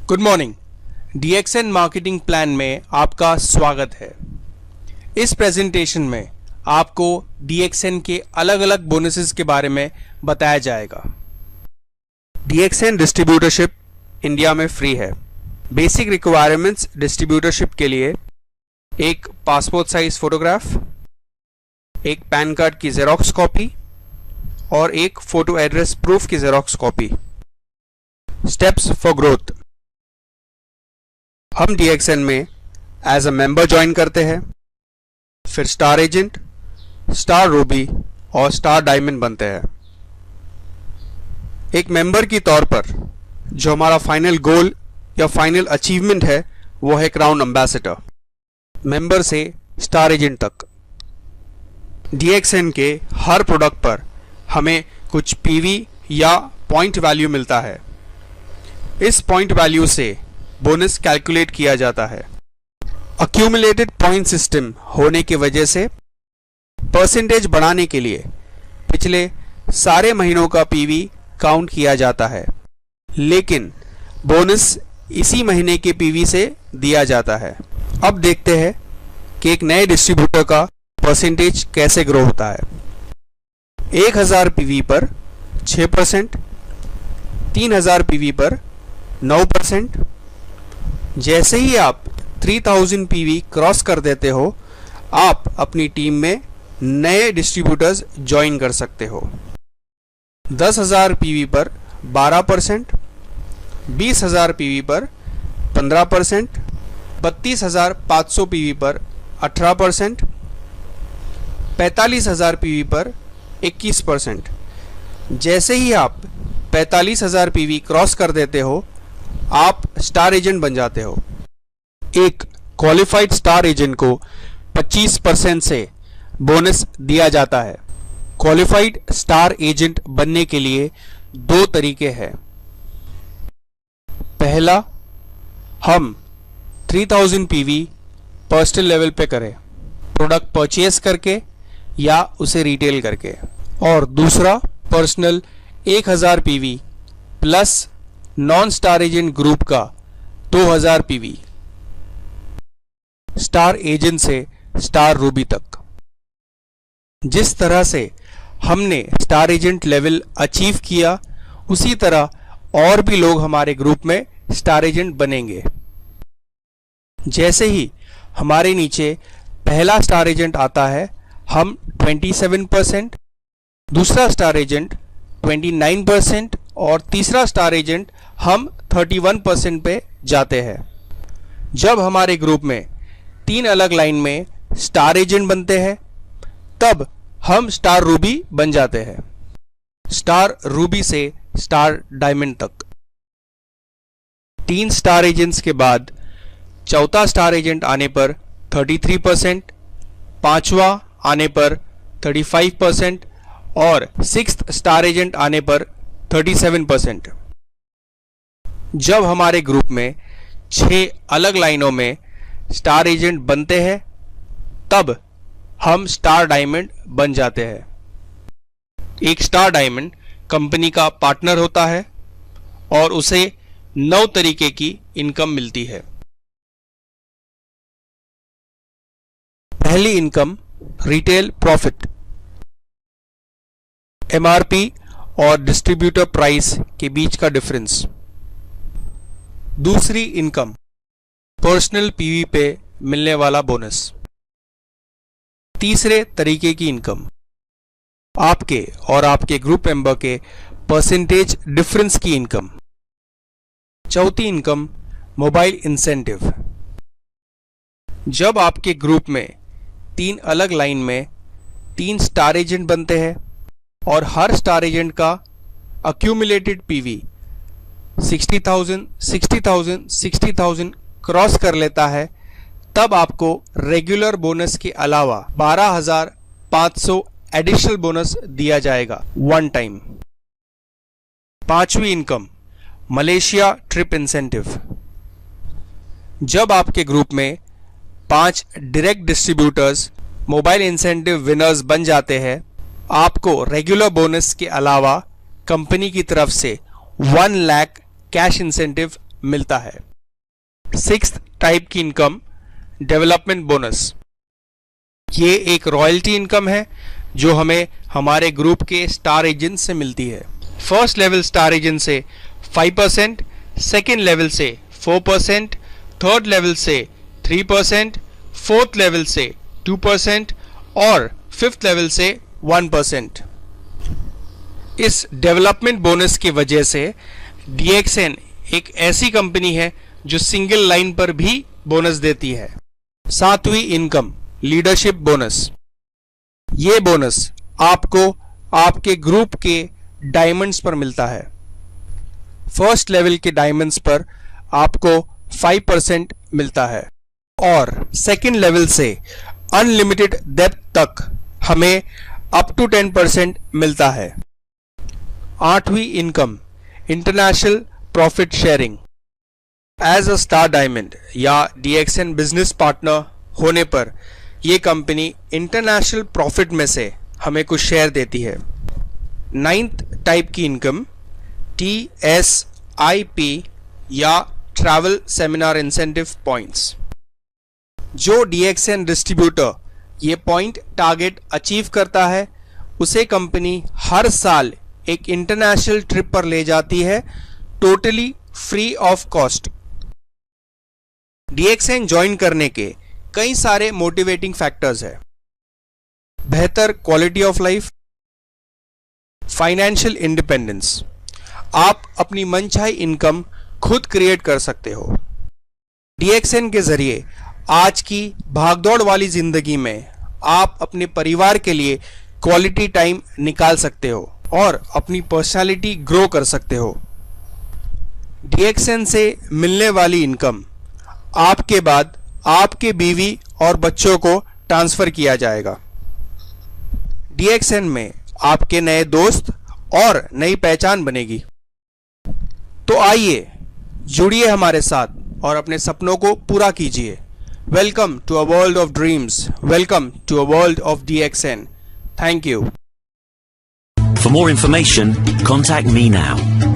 Good morning. DXN marketing plan में आपका स्वागत है। इस प्रेजेंटेशन में आपको DXN के अलग अलग बोनसेस के बारे में बताया जाएगा। DXN डिस्ट्रीब्यूटरशिप इंडिया में फ्री है। बेसिक रिक्वायरमेंट्स डिस्ट्रीब्यूटरशिप के लिए एक पासपोर्ट साइज फोटोग्राफ, एक पैन कार्ड की जेरोक्स कॉपी और एक फोटो एड्रेस प्रूफ की xerox copy. Steps for growth. हम DXN में एज अ मेंबर ज्वाइन करते हैं, फिर स्टार एजेंट, स्टार रूबी और स्टार डायमंड बनते हैं। एक मेंबर की तौर पर जो हमारा फाइनल गोल या फाइनल अचीवमेंट है वो है क्राउन एम्बेसडर। मेंबर से स्टार एजेंट तक DXN के हर प्रोडक्ट पर हमें कुछ PV या पॉइंट वैल्यू मिलता है। इस पॉइंट वैल्यू से बोनस कैलकुलेट किया जाता है। अक्यूमुलेटेड पॉइंट सिस्टम होने की वजह से परसेंटेज बढ़ाने के लिए पिछले सारे महीनों का PV काउंट किया जाता है, लेकिन बोनस इसी महीने के PV से दिया जाता है। अब देखते हैं कि एक नए डिस्ट्रीब्यूटर का परसेंटेज कैसे ग्रो होता है। 1000 PV पर 6%, 3000 PV पर 9%। जैसे ही आप 3000 PV क्रॉस कर देते हो, आप अपनी टीम में नए डिस्ट्रीब्यूटर्स ज्वाइन कर सकते हो। 10,000 PV पर 12%, 20,000 PV पर 15%, 32,500 PV पर 18%, 45,000 PV पर 21%। जैसे ही आप 45,000 PV क्रॉस कर देते हो, आप स्टार एजेंट बन जाते हो। एक क्वालिफाइड स्टार एजेंट को 25% से बोनस दिया जाता है। क्वालिफाइड स्टार एजेंट बनने के लिए दो तरीके हैं। पहला, हम 3000 PV पर्सनल लेवल पे करें, प्रोडक्ट परचेस करके या उसे रिटेल करके। और दूसरा, personal 1000 PV plus non star agent group का 2000 PV, स्टार एजेंट से स्टार रूबी तक। जिस तरह से हमने स्टार एजेंट लेवल अचीव किया, उसी तरह और भी लोग हमारे ग्रुप में स्टार एजेंट बनेंगे। जैसे ही हमारे नीचे पहला स्टार एजेंट आता है, हम 27%, दूसरा स्टार एजेंट 29% और तीसरा स्टार एजेंट हम 31% पे जाते हैं। जब हमारे ग्रुप में 3 अलग लाइन में स्टार एजेंट बनते हैं, तब हम स्टार रूबी बन जाते हैं। स्टार रूबी से स्टार डायमंड तक। 3 स्टार एजेंट्स के बाद चौथा स्टार एजेंट आने पर 33%, पांचवा आने पर 35% और 6th स्टार एजेंट आने पर 37%। जब हमारे ग्रुप में 6 अलग लाइनों में स्टार एजेंट बनते हैं, तब हम स्टार डायमंड बन जाते हैं। एक स्टार डायमंड कंपनी का पार्टनर होता है और उसे 9 तरीके की इनकम मिलती है। पहली इनकम, रिटेल प्रॉफिट, MRP और डिस्ट्रीब्यूटर प्राइस के बीच का डिफरेंस। दूसरी इनकम, पर्सनल PV पे मिलने वाला बोनस। तीसरे तरीके की इनकम, आपके और आपके ग्रुप मेंबर के परसेंटेज डिफरेंस की इनकम। चौथी इनकम, मोबाइल इंसेंटिव। जब आपके ग्रुप में 3 अलग लाइन में 3 स्टार एजेंट बनते हैं और हर स्टार एजेंट का अक्यूमुलेटेड PV 60,000, 60,000, 60,000 क्रॉस कर लेता है, तब आपको रेगुलर बोनस के अलावा 12,500 एडिशनल बोनस दिया जाएगा वन टाइम। पांचवी इनकम, मलेशिया ट्रिप इंसेंटिव। जब आपके ग्रुप में 5 direct distributors mobile incentive winners बन जाते हैं, आपको रेगुलर बोनस के अलावा कंपनी की तरफ से 1 लाख कैश इंसेंटिव मिलता है। सिक्स्थ टाइप की इनकम डेवलपमेंट बोनस। ये एक रॉयल्टी इनकम है जो हमें हमारे ग्रुप के स्टार एजेंट से मिलती है। फर्स्ट लेवल स्टार एजेंट से 5%, सेकेंड लेवल से 4%, थर्ड लेवल से 3%, फोर्थ लेवल से 2% और फिफ्थ लेवल से 1%। इस डेवलपमेंट बोनस की वजह से DXN एक ऐसी कंपनी है जो सिंगल लाइन पर भी बोनस देती है। सातवीं इनकम लीडरशिप बोनस। ये बोनस आपको आपके ग्रुप के डायमंड्स पर मिलता है। फर्स्ट लेवल के डायमंड्स पर आपको 5% मिलता है और सेकेंड लेवल से अनलिमिटेड डेप्थ तक हमें अप टू 10% मिलता है। आठवीं income international profit sharing. As a star diamond या DXN बिजनेस पार्टनर होने पर यह कंपनी इंटरनेशनल प्रॉफिट में से हमें कुछ शेयर देती है। नाइन्थ टाइप की इनकम TSIP या ट्रैवल सेमिनार इंसेंटिव पॉइंट्स। जो DXN डिस्ट्रीब्यूटर ये पॉइंट टारगेट अचीव करता है उसे कंपनी हर साल एक इंटरनेशनल ट्रिप पर ले जाती है, totally free of cost. DXN join करने के कई सारे मोटिवेटिंग फैक्टर्स है। बेहतर quality of life, financial independence. आप अपनी मनचाही इनकम खुद क्रिएट कर सकते हो। DXN के जरिए आज की भागदौड़ वाली जिंदगी में आप अपने परिवार के लिए क्वालिटी टाइम निकाल सकते हो और अपनी पर्सनालिटी ग्रो कर सकते हो। DXN से मिलने वाली इनकम आपके बाद आपके बीवी और बच्चों को ट्रांसफर किया जाएगा। DXN में आपके नए दोस्त और नई पहचान बनेगी। तो आइए जुड़िए हमारे साथ और अपने सपनों को पूरा कीजिए। Welcome to a world of dreams, welcome to a world of DXN। Thank you. For more information, contact me now.